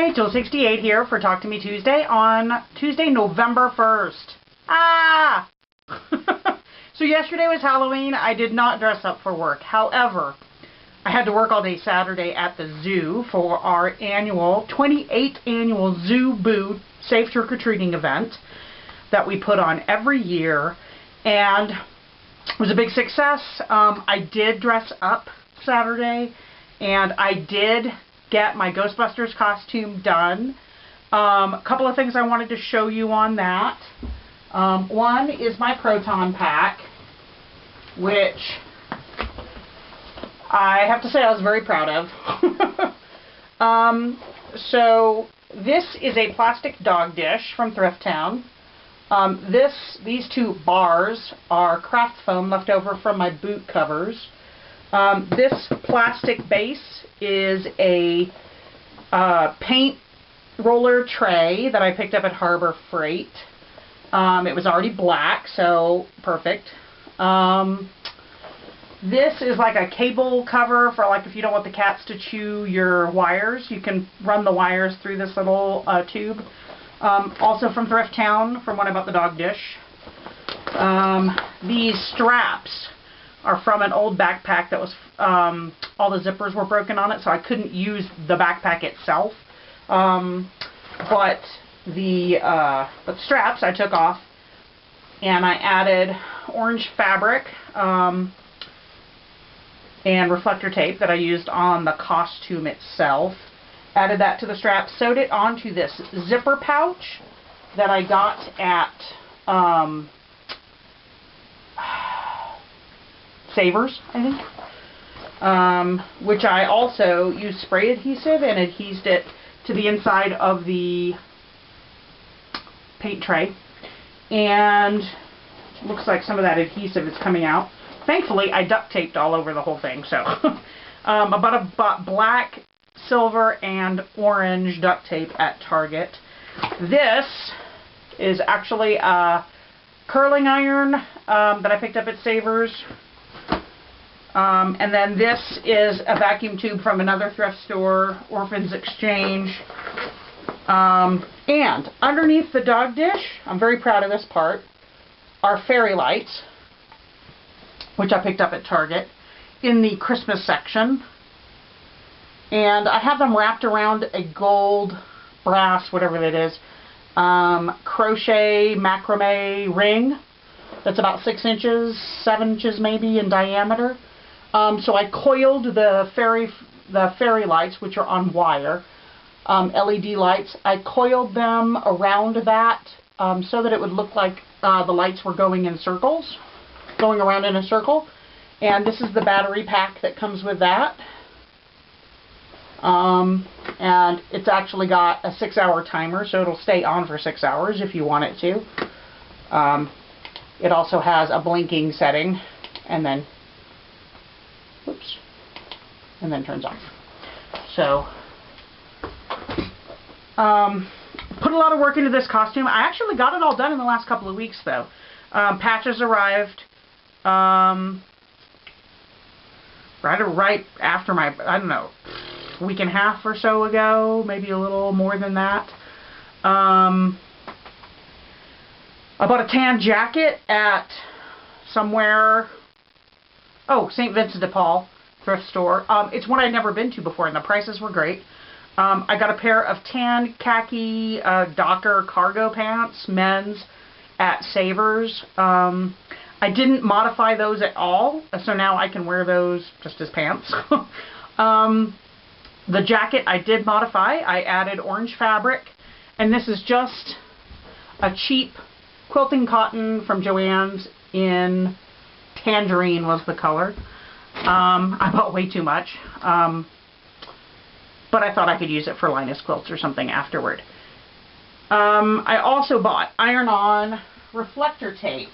Hi, jewells68 here for Talk to Me Tuesday on Tuesday, November 1st. Ah! So yesterday was Halloween. I did not dress up for work. However, I had to work all day Saturday at the zoo for our 28th annual Zoo Boo Safe Trick-or-Treating event that we put on every year, and it was a big success. I did dress up Saturday, and I did get my Ghostbusters costume done. A couple of things I wanted to show you on that. One is my proton pack, which I have to say I was very proud of. So this is a plastic dog dish from Thrift Town. These two bars are craft foam left over from my boot covers. This plastic base is a paint roller tray that I picked up at Harbor Freight. It was already black, so perfect. This is like a cable cover for, like, if you don't want the cats to chew your wires, you can run the wires through this little tube. Also from Thrift Town, from when I bought the dog dish. These straps are from an old backpack that was, all the zippers were broken on it, so I couldn't use the backpack itself. But the straps I took off, and I added orange fabric and reflector tape that I used on the costume itself. Added that to the strap, sewed it onto this zipper pouch that I got at Savers, I think, which I also used spray adhesive and adhesed it to the inside of the paint tray, and it looks like some of that adhesive is coming out. Thankfully, I duct taped all over the whole thing, so I bought black, silver, and orange duct tape at Target. This is actually a curling iron that I picked up at Savers. And then this is a vacuum tube from another thrift store, Orphans Exchange. And underneath the dog dish, I'm very proud of this part, are fairy lights, which I picked up at Target in the Christmas section. And I have them wrapped around a gold, brass, whatever it is, crochet macrame ring that's about 6 inches, 7 inches maybe in diameter. So I coiled the fairy lights, which are on wire, LED lights. I coiled them around that so that it would look like the lights were going in circles, going around in a circle. And this is the battery pack that comes with that. And it's actually got a 6-hour timer, so it'll stay on for 6 hours if you want it to. It also has a blinking setting, and then, oops, and then turns off. So, put a lot of work into this costume. I actually got it all done in the last couple of weeks, though. Patches arrived right after my, I don't know, week and a half or so ago, maybe a little more than that. I bought a tan jacket at somewhere, St. Vincent de Paul thrift store. It's one I'd never been to before, and the prices were great. I got a pair of tan khaki Docker cargo pants, men's, at Savers. I didn't modify those at all, so now I can wear those just as pants. The jacket I did modify. I added orange fabric, and this is just a cheap quilting cotton from Joann's in tangerine was the color. I bought way too much, but I thought I could use it for Linus quilts or something afterward. I also bought iron-on reflector tape.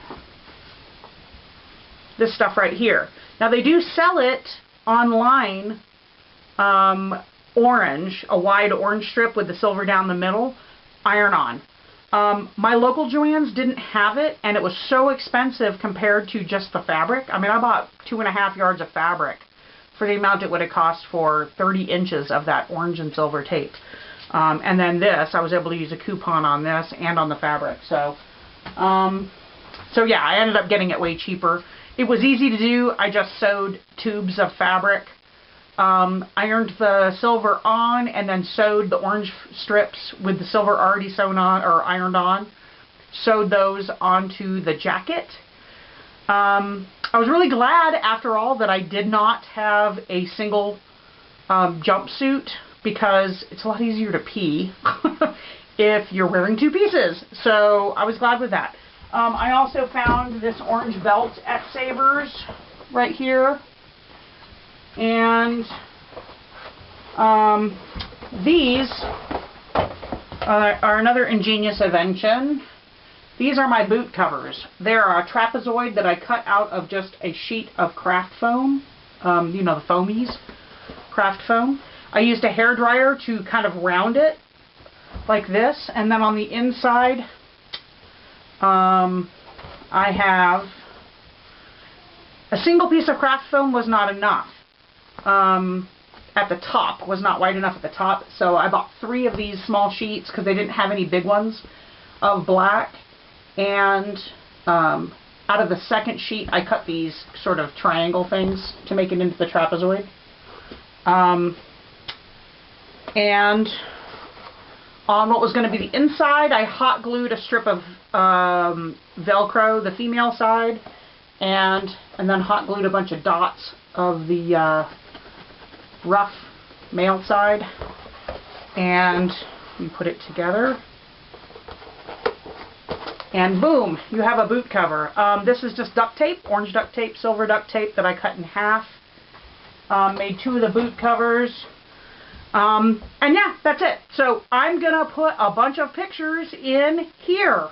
This stuff right here. Now they do sell it online, orange, a wide orange strip with the silver down the middle, iron-on. My local Joann's didn't have it, and it was so expensive compared to just the fabric. I mean, I bought 2.5 yards of fabric for the amount it would have cost for 30 inches of that orange and silver tape. And then this, I was able to use a coupon on this and on the fabric. So yeah, I ended up getting it way cheaper. It was easy to do. I just sewed tubes of fabric, ironed the silver on, and then sewed the orange strips with the silver already sewn on or ironed on. Sewed those onto the jacket. I was really glad, after all, that I did not have a single jumpsuit, because it's a lot easier to pee if you're wearing two pieces. So I was glad with that. I also found this orange belt at Savers right here. And these are another ingenious invention. These are my boot covers. They're a trapezoid that I cut out of just a sheet of craft foam. You know, the foamies, craft foam. I used a hairdryer to kind of round it like this, and then on the inside I have a single piece of craft foam was not enough. At the top was not wide enough at the top, so I bought 3 of these small sheets because they didn't have any big ones of black, and out of the second sheet I cut these sort of triangle things to make it into the trapezoid. And on what was going to be the inside, I hot glued a strip of Velcro, the female side, and then hot glued a bunch of dots of the rough male side, and you put it together, and boom, you have a boot cover. This is just duct tape, orange duct tape, silver duct tape that I cut in half. Made 2 of the boot covers. And yeah, that's it. So I'm going to put a bunch of pictures in here.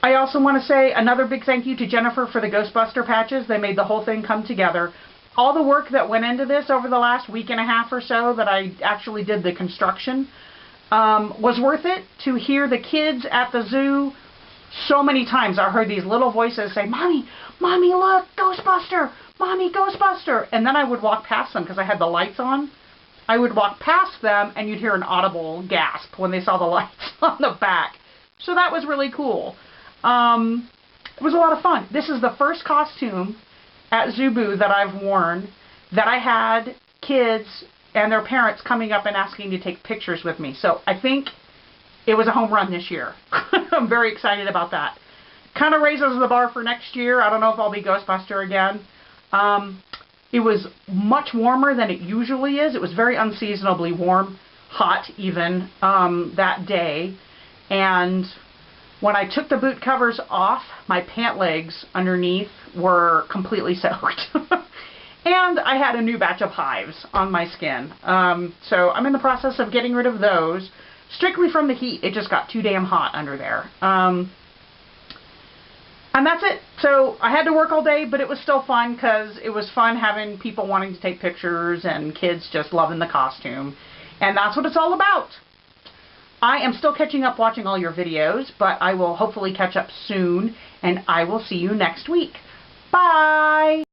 I also want to say another big thank you to Jennifer for the Ghostbuster patches. They made the whole thing come together. All the work that went into this over the last week and a half or so that I actually did the construction was worth it. To hear the kids at the zoo, so many times I heard these little voices say, "Mommy, Mommy, look, Ghostbuster! Mommy, Ghostbuster!" And then I would walk past them because I had the lights on. I would walk past them and you'd hear an audible gasp when they saw the lights on the back. So that was really cool. It was a lot of fun. This is the first costume at Zubu that I've worn that I had kids and their parents coming up and asking to take pictures with me. So I think it was a home run this year. I'm very excited about that. Kind of raises the bar for next year. I don't know if I'll be Ghostbuster again. It was much warmer than it usually is. It was very unseasonably warm, hot even, that day. And when I took the boot covers off, my pant legs underneath were completely soaked. And I had a new batch of hives on my skin. So I'm in the process of getting rid of those, strictly from the heat. It just got too damn hot under there. And that's it. So I had to work all day, but it was still fun because it was fun having people wanting to take pictures and kids just loving the costume. And that's what it's all about. I am still catching up watching all your videos, but I will hopefully catch up soon, and I will see you next week. Bye!